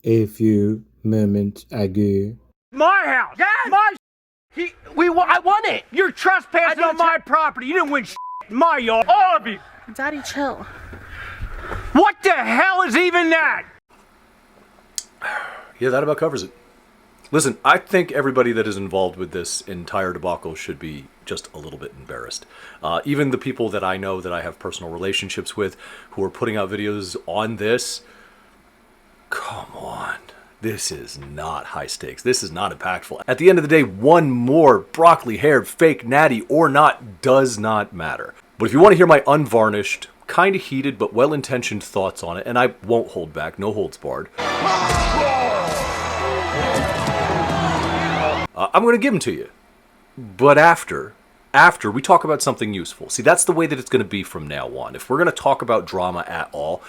A few moments ago. My house! Yes! I won it! You're trespassing on my property! You didn't win my yard! All of you! Daddy, chill. What the hell is even that? Yeah, that about covers it. Listen, I think everybody that is involved with this entire debacle should be just a little bit embarrassed. Even the people that I know that I have personal relationships with who are putting out videos on this, come on. This is not high stakes. This is not impactful. At the end of the day, one more broccoli-haired, fake natty or not does not matter. But if you want to hear my unvarnished, kind of heated but well-intentioned thoughts on it, and I won't hold back, no holds barred, I'm going to give them to you. But after we talk about something useful. See, that's the way that it's going to be from now on. If we're going to talk about drama at all,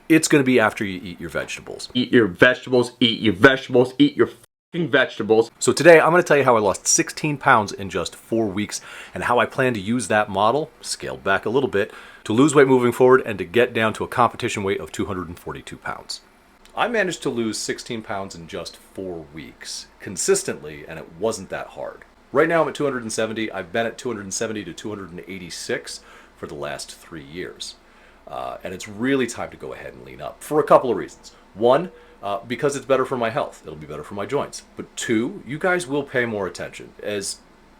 it's going to be after you eat your vegetables. Eat your vegetables, eat your vegetables, eat your f***ing vegetables. So today, I'm going to tell you how I lost 16 pounds in just 4 weeks and how I plan to use that model, scaled back a little bit, to lose weight moving forward and to get down to a competition weight of 242 pounds. I managed to lose 16 pounds in just 4 weeks, consistently, and it wasn't that hard. Right now I'm at 270. I've been at 270 to 286 for the last 3 years. And it's really time to go ahead and lean up for a couple of reasons. One, because it's better for my health. It'll be better for my joints. But two, you guys will pay more attention. As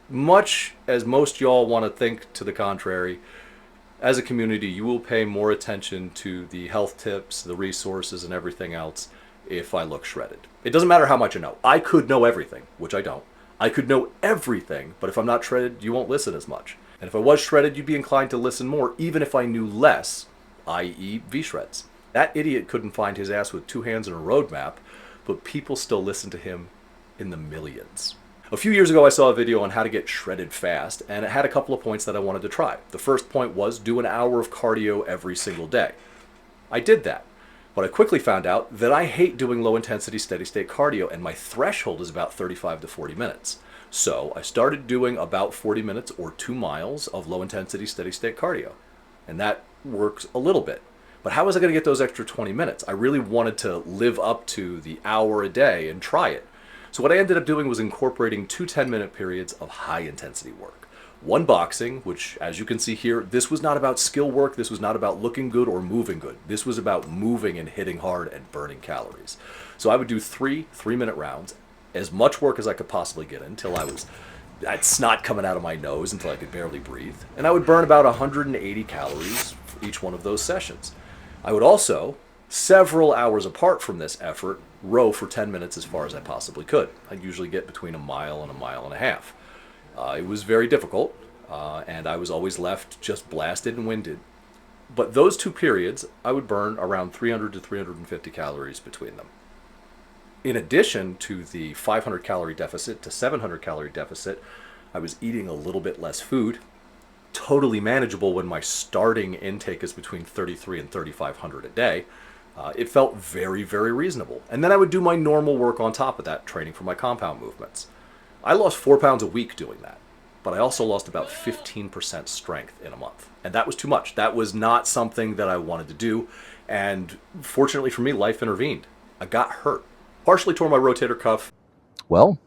much as most y'all want to think to the contrary, as a community, you will pay more attention to the health tips, the resources, and everything else if I look shredded. It doesn't matter how much I know. I could know everything, which I don't. I could know everything, but if I'm not shredded, you won't listen as much. And if I was shredded, you'd be inclined to listen more, even if I knew less, i.e. V-shreds. That idiot couldn't find his ass with 2 hands and a roadmap, but people still listen to him in the millions. A few years ago, I saw a video on how to get shredded fast, and it had a couple of points that I wanted to try. The first point was do an hour of cardio every single day. I did that, but I quickly found out that I hate doing low-intensity, steady-state cardio, and my threshold is about 35 to 40 minutes. So I started doing about 40 minutes or 2 miles of low-intensity, steady-state cardio, and that works a little bit. But how was I going to get those extra 20 minutes? I really wanted to live up to the hour a day and try it. So what I ended up doing was incorporating 2 10-minute periods of high-intensity work. One boxing, which, as you can see here, this was not about skill work, this was not about looking good or moving good. This was about moving and hitting hard and burning calories. So I would do 3 3-minute rounds, as much work as I could possibly get in, until I had snot coming out of my nose, until I could barely breathe. And I would burn about 180 calories for each one of those sessions. I would also, several hours apart from this effort, row for 10 minutes as far as I possibly could. I'd usually get between a mile and a mile and a half. It was very difficult, and I was always left just blasted and winded. But those 2 periods, I would burn around 300 to 350 calories between them. In addition to the 500 calorie deficit to 700 calorie deficit, I was eating a little bit less food. Totally manageable when my starting intake is between 33 and 3,500 a day. It felt very, very reasonable. And then I would do my normal work on top of that, training for my compound movements. I lost 4 pounds a week doing that, but I also lost about 15% strength in a month. And that was too much. That was not something that I wanted to do. And fortunately for me, life intervened. I got hurt. Partially tore my rotator cuff. Well,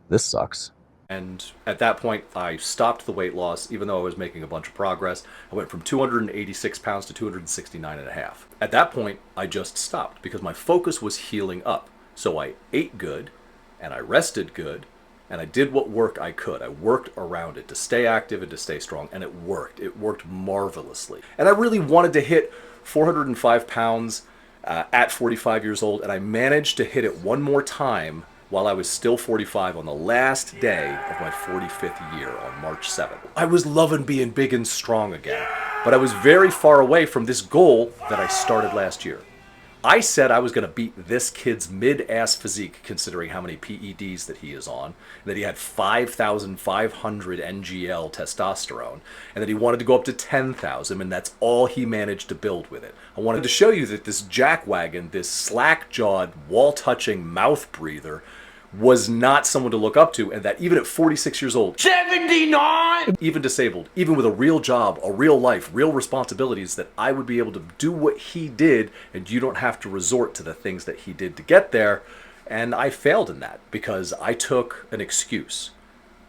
this sucks. And at that point, I stopped the weight loss, even though I was making a bunch of progress. I went from 286 pounds to 269 and a half. At that point, I just stopped because my focus was healing up. So I ate good, and I rested good, and I did what work I could. I worked around it to stay active and to stay strong, and it worked. It worked marvelously. And I really wanted to hit 405 pounds at 45 years old, and I managed to hit it one more time while I was still 45 on the last day of my 45th year on March 7th. I was loving being big and strong again, but I was very far away from this goal that I started last year. I said I was going to beat this kid's mid-ass physique, considering how many PEDs that he is on, and that he had 5,500 NGL testosterone, and that he wanted to go up to 10,000, and that's all he managed to build with it. I wanted to show you that this jackwagon, this slack-jawed, wall-touching mouth breather, was not someone to look up to, and that even at 46 years old, 79! even disabled, even with a real job, a real life, real responsibilities, that I would be able to do what he did, and you don't have to resort to the things that he did to get there. And I failed in that because I took an excuse.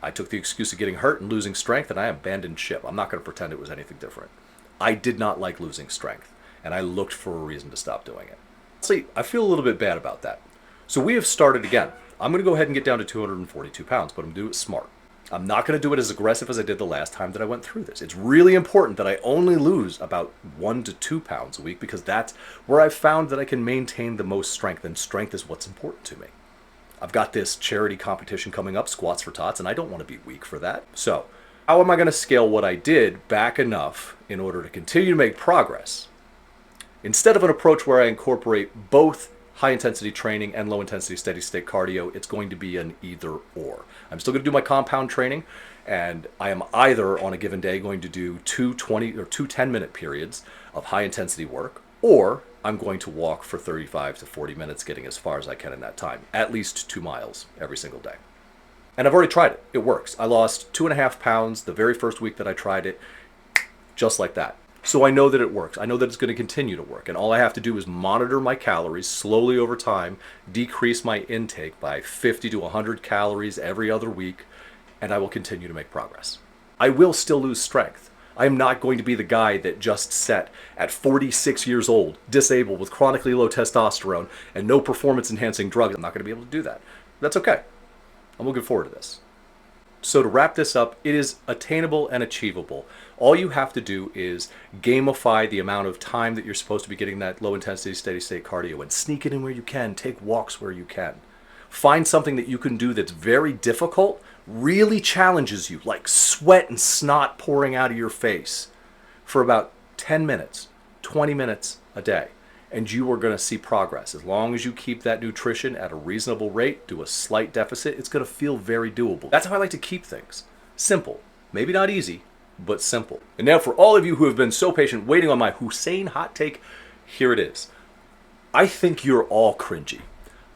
I took the excuse of getting hurt and losing strength, and I abandoned ship. I'm not going to pretend it was anything different. I did not like losing strength, and I looked for a reason to stop doing it. See, I feel a little bit bad about that. So we have started again. I'm going to go ahead and get down to 242 pounds, but I'm going to do it smart. I'm not going to do it as aggressive as I did the last time that I went through this. It's really important that I only lose about 1 to 2 pounds a week, because that's where I've found that I can maintain the most strength, and strength is what's important to me. I've got this charity competition coming up, Squats for Tots, and I don't want to be weak for that. So how am I going to scale what I did back enough in order to continue to make progress? Instead of an approach where I incorporate both high-intensity training and low-intensity steady-state cardio, it's going to be an either-or. I'm still going to do my compound training, and I am either on a given day going to do two 10-minute periods of high-intensity work, or I'm going to walk for 35 to 40 minutes, getting as far as I can in that time, at least 2 miles every single day. And I've already tried it. It works. I lost 2.5 pounds the very first week that I tried it, just like that. So I know that it works. I know that it's going to continue to work. And all I have to do is monitor my calories slowly over time, decrease my intake by 50 to 100 calories every other week, and I will continue to make progress. I will still lose strength. I am not going to be the guy that just set at 46 years old, disabled with chronically low testosterone and no performance-enhancing drugs. I'm not going to be able to do that. That's okay. I'm looking forward to this. So to wrap this up, it is attainable and achievable. All you have to do is gamify the amount of time that you're supposed to be getting that low-intensity, steady-state cardio, and sneak it in where you can, take walks where you can. Find something that you can do that's very difficult, really challenges you, like sweat and snot pouring out of your face, for about 10 minutes, 20 minutes a day. And you are going to see progress. As long as you keep that nutrition at a reasonable rate, do a slight deficit, it's going to feel very doable. That's how I like to keep things. Simple. Maybe not easy, but simple. And now for all of you who have been so patient waiting on my Hussein hot take, here it is. I think you're all cringy.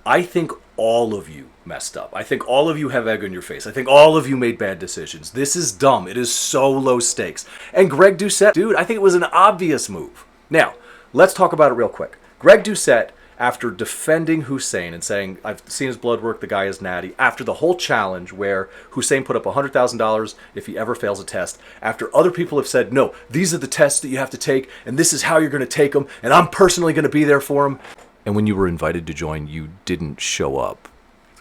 I think all of you messed up. I think all of you have egg on your face. I think all of you made bad decisions. This is dumb. It is so low stakes. And Greg Doucette, dude, I think it was an obvious move. Now, let's talk about it real quick. Greg Doucette, after defending Hussein and saying, I've seen his blood work, the guy is natty, after the whole challenge where Hussein put up $100,000 if he ever fails a test, after other people have said, no, these are the tests that you have to take, and this is how you're going to take them, and I'm personally going to be there for him. And when you were invited to join, you didn't show up.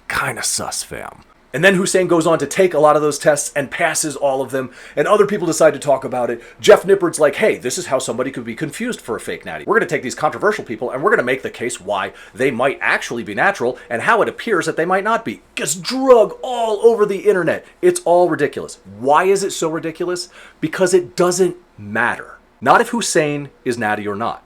Kind of sus, fam. And then Hussein goes on to take a lot of those tests and passes all of them, and other people decide to talk about it. Jeff Nippard's like, hey, this is how somebody could be confused for a fake natty. We're going to take these controversial people and we're going to make the case why they might actually be natural and how it appears that they might not be. Gets drug all over the internet. It's all ridiculous. Why is it so ridiculous? Because it doesn't matter. Not if Hussein is natty or not.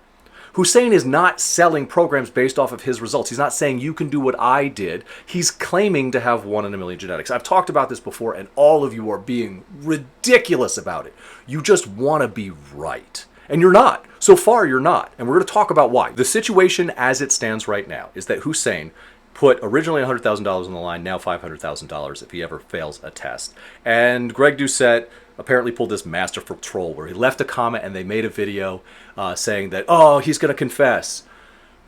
Hussein is not selling programs based off of his results. He's not saying you can do what I did. He's claiming to have 1 in a million genetics. I've talked about this before, and all of you are being ridiculous about it. You just want to be right. And you're not. So far, you're not. And we're going to talk about why. The situation as it stands right now is that Hussein put originally $100,000 on the line, now $500,000 if he ever fails a test. And Greg Doucette apparently pulled this masterful troll where he left a comment and they made a video saying that, oh, he's going to confess.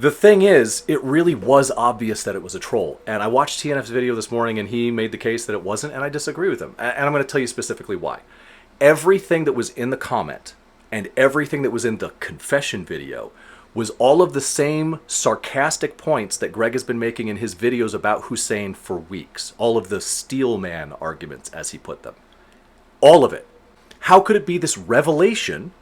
The thing is, it really was obvious that it was a troll. And I watched TNF's video this morning and he made the case that it wasn't, and I disagree with him. And I'm going to tell you specifically why. Everything that was in the comment and everything that was in the confession video was all of the same sarcastic points that Greg has been making in his videos about Hussein for weeks. All of the steel man arguments, as he put them. All of it. How could it be this revelation,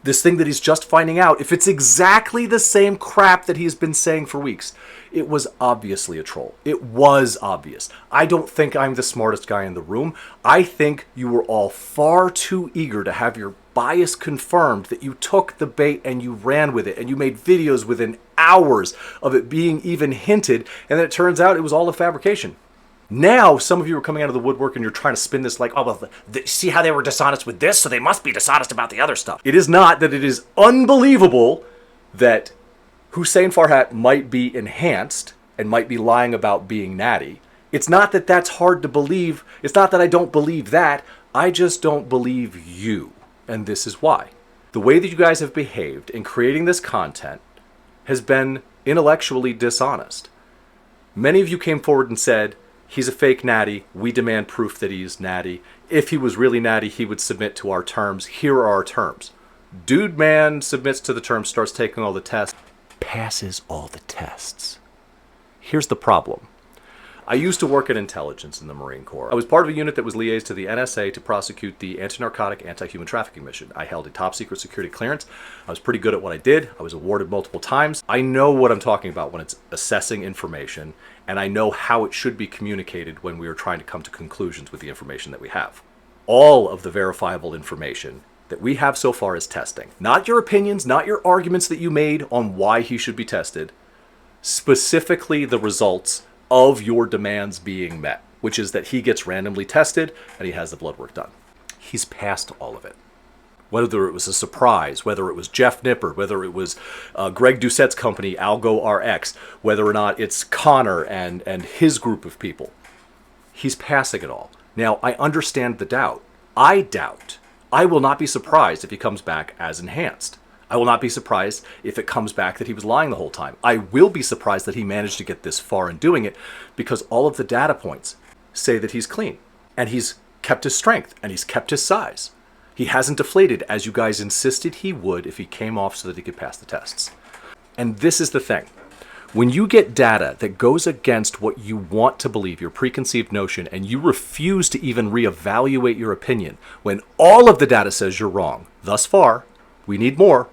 this thing that he's just finding out, if it's exactly the same crap that he's been saying for weeks? It was obviously a troll. It was obvious. I don't think I'm the smartest guy in the room. I think you were all far too eager to have your bias confirmed that you took the bait and you ran with it, and you made videos within hours of it being even hinted, and then it turns out it was all a fabrication. Now, some of you are coming out of the woodwork and you're trying to spin this like, oh, well, see how they were dishonest with this, so they must be dishonest about the other stuff. It is not that. It is unbelievable that Hussein Farhat might be enhanced and might be lying about being natty, It's not that that's hard to believe. It's not that I don't believe that. I just don't believe you. And this is why. The way that you guys have behaved in creating this content has been intellectually dishonest. Many of you came forward and said, he's a fake natty. We demand proof that he's natty. If he was really natty, he would submit to our terms. Here are our terms. Dude man submits to the terms, starts taking all the tests, passes all the tests. Here's the problem. I used to work in intelligence in the Marine Corps. I was part of a unit that was liaised to the NSA to prosecute the anti-narcotic, anti-human trafficking mission. I held a top secret security clearance. I was pretty good at what I did. I was awarded multiple times. I know what I'm talking about when it's assessing information, and I know how it should be communicated when we are trying to come to conclusions with the information that we have. All of the verifiable information that we have so far is testing. Not your opinions, not your arguments that you made on why he should be tested. Specifically the results of your demands being met, which is that he gets randomly tested and he has the blood work done. He's passed all of it. Whether it was a surprise, whether it was Jeff Nippert, whether it was Greg Doucette's company, Algo RX, whether or not it's Connor and his group of people, he's passing it all. Now, I understand the doubt. I doubt. I will not be surprised if he comes back as enhanced. I will not be surprised if it comes back that he was lying the whole time. I will be surprised that he managed to get this far in doing it because all of the data points say that he's clean and he's kept his strength and he's kept his size. He hasn't deflated as you guys insisted he would if he came off so that he could pass the tests. And this is the thing. When you get data that goes against what you want to believe, your preconceived notion, and you refuse to even reevaluate your opinion, when all of the data says you're wrong, thus far, we need more,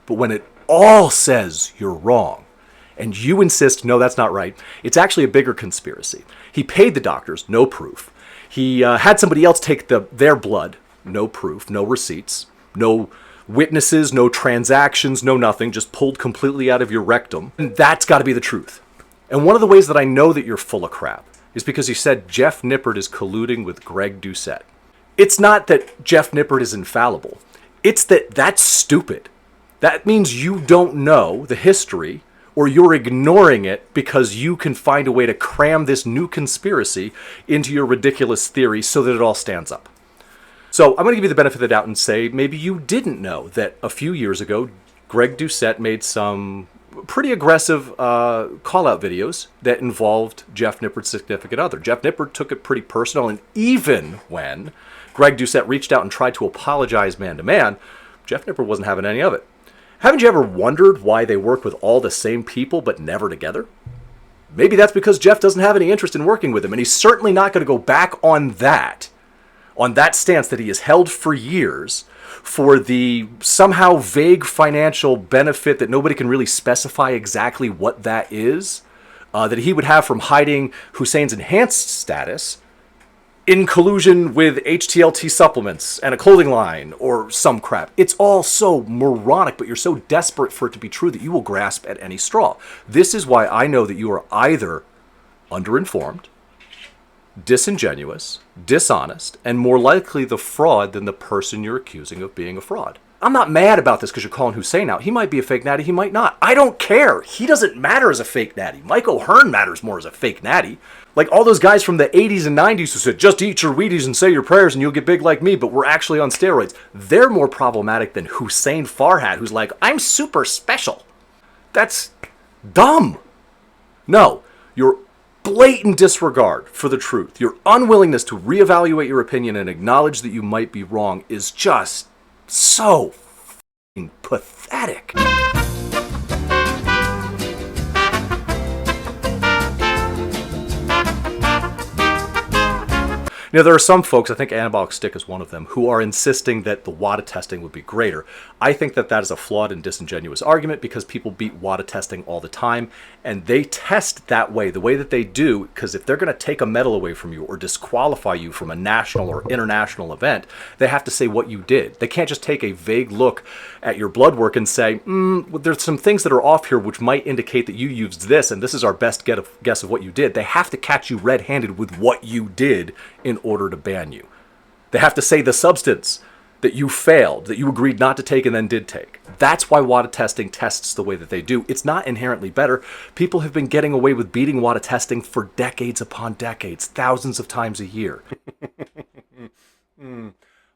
but when it all says you're wrong, and you insist, no, that's not right, it's actually a bigger conspiracy. He paid the doctors, no proof. He had somebody else take their blood, no proof, no receipts, no witnesses, no transactions, no nothing, just pulled completely out of your rectum. And that's got to be the truth. And one of the ways that I know that you're full of crap is because you said Jeff Nippert is colluding with Greg Doucette. It's not that Jeff Nippert is infallible. It's that that's stupid. That means you don't know the history or you're ignoring it because you can find a way to cram this new conspiracy into your ridiculous theory so that it all stands up. So I'm going to give you the benefit of the doubt and say maybe you didn't know that a few years ago, Greg Doucette made some pretty aggressive call-out videos that involved Jeff Nippert's significant other. Jeff Nippert took it pretty personal, and even when Greg Doucette reached out and tried to apologize man-to-man, Jeff Nippert wasn't having any of it. Haven't you ever wondered why they work with all the same people but never together? Maybe that's because Jeff doesn't have any interest in working with him, and he's certainly not going to go back on that stance that he has held for years for the somehow vague financial benefit that nobody can really specify exactly what that is, that he would have from hiding Hussein's enhanced status in collusion with HTLT supplements and a clothing line or some crap. It's all so moronic, but you're so desperate for it to be true that you will grasp at any straw. This is why I know that you are either underinformed, disingenuous, dishonest, and more likely the fraud than the person you're accusing of being a fraud. I'm not mad about this because you're calling Hussein out. He might be a fake natty, he might not. I don't care. He doesn't matter as a fake natty. Mike O'Hearn matters more as a fake natty. Like all those guys from the 80s and 90s who said, just eat your Wheaties and say your prayers and you'll get big like me, but we're actually on steroids. They're more problematic than Hussein Farhad, who's like, I'm super special. That's dumb. No, you're blatant disregard for the truth, your unwillingness to reevaluate your opinion and acknowledge that you might be wrong is just so f***ing pathetic. Now, there are some folks, I think Anabolic Stick is one of them, who are insisting that the WADA testing would be greater. I think that that is a flawed and disingenuous argument because people beat WADA testing all the time, and they test that way, the way that they do, because if they're going to take a medal away from you or disqualify you from a national or international event, they have to say what you did. They can't just take a vague look at your blood work and say, there's some things that are off here which might indicate that you used this, and this is our best guess of what you did. They have to catch you red-handed with what you did in order to ban you. They have to say the substance that you failed, that you agreed not to take and then did take. That's why WADA testing tests the way that they do. It's not inherently better. People have been getting away with beating WADA testing for decades upon decades, thousands of times a year.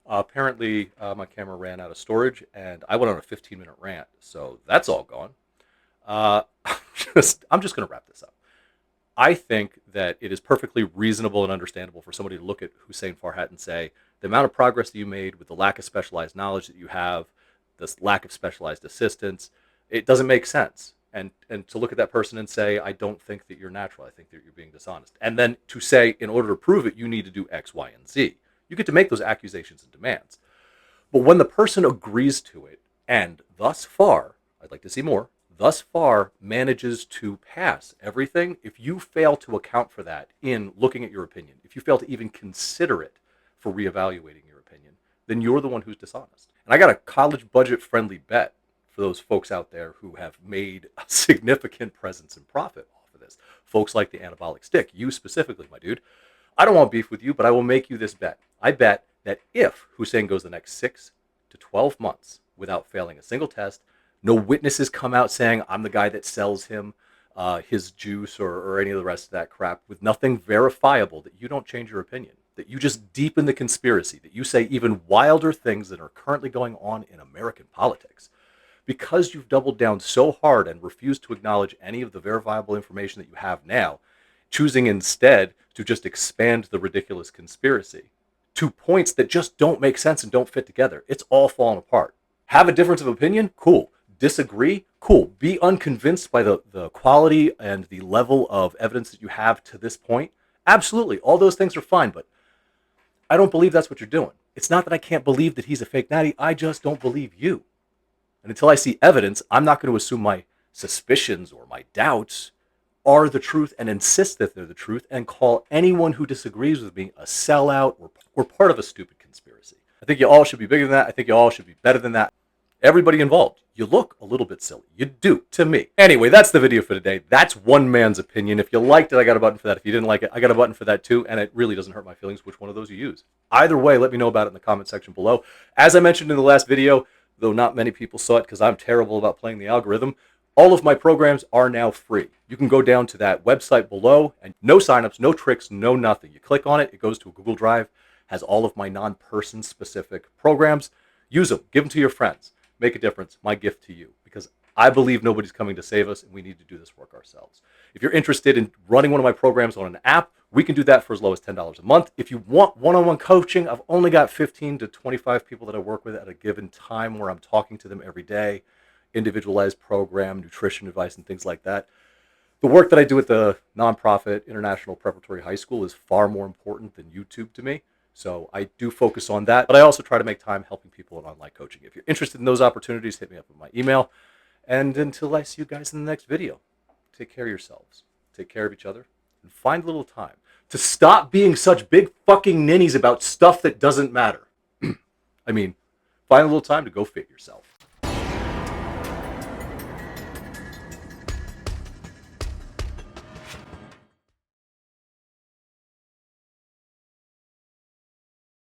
Apparently, my camera ran out of storage, and I went on a 15-minute rant, so that's all gone. I'm just going to wrap this up. I think that it is perfectly reasonable and understandable for somebody to look at Hussein Farhat and say, the amount of progress that you made with the lack of specialized knowledge that you have, this lack of specialized assistance, it doesn't make sense. And to look at that person and say, I don't think that you're natural. I think that you're being dishonest. And then to say, in order to prove it, you need to do X, Y, and Z. You get to make those accusations and demands. But when the person agrees to it, and thus far, I'd like to see more, thus far manages to pass everything, if you fail to account for that in looking at your opinion, if you fail to even consider it for reevaluating your opinion, then you're the one who's dishonest. And I got a college budget friendly bet for those folks out there who have made a significant presence and profit off of this. Folks like the anabolic stick, you specifically, my dude. I don't want beef with you, but I will make you this bet. I bet that if Hussein goes the next 6 to 12 months without failing a single test, no witnesses come out saying I'm the guy that sells him his juice or any of the rest of that crap, with nothing verifiable, that you don't change your opinion, that you just deepen the conspiracy, that you say even wilder things that are currently going on in American politics. Because you've doubled down so hard and refused to acknowledge any of the verifiable information that you have now, choosing instead to just expand the ridiculous conspiracy to points that just don't make sense and don't fit together. It's all falling apart. Have a difference of opinion? Cool. Disagree? Cool. Be unconvinced by the quality and the level of evidence that you have to this point? Absolutely. All those things are fine, but I don't believe that's what you're doing. It's not that I can't believe that he's a fake natty. I just don't believe you. And until I see evidence, I'm not going to assume my suspicions or my doubts are the truth and insist that they're the truth and call anyone who disagrees with me a sellout or part of a stupid conspiracy. I think you all should be bigger than that. I think you all should be better than that. Everybody involved, you look a little bit silly. You do, to me. Anyway, that's the video for today. That's one man's opinion. If you liked it, I got a button for that. If you didn't like it, I got a button for that too, and it really doesn't hurt my feelings which one of those you use. Either way, let me know about it in the comment section below. As I mentioned in the last video, though not many people saw it because I'm terrible about playing the algorithm, all of my programs are now free. You can go down to that website below, and no signups, no tricks, no nothing. You click on it, it goes to a Google Drive, has all of my non-person specific programs. Use them, give them to your friends. Make a difference, my gift to you, because I believe nobody's coming to save us and we need to do this work ourselves. If you're interested in running one of my programs on an app, we can do that for as low as $10 a month. If you want one-on-one coaching, I've only got 15 to 25 people that I work with at a given time where I'm talking to them every day, individualized program, nutrition advice, and things like that. The work that I do at the nonprofit International Preparatory High School is far more important than YouTube to me. So I do focus on that, but I also try to make time helping people in online coaching. If you're interested in those opportunities, hit me up with my email. And until I see you guys in the next video, take care of yourselves, take care of each other, and find a little time to stop being such big fucking ninnies about stuff that doesn't matter. I mean, find a little time to go fit yourself.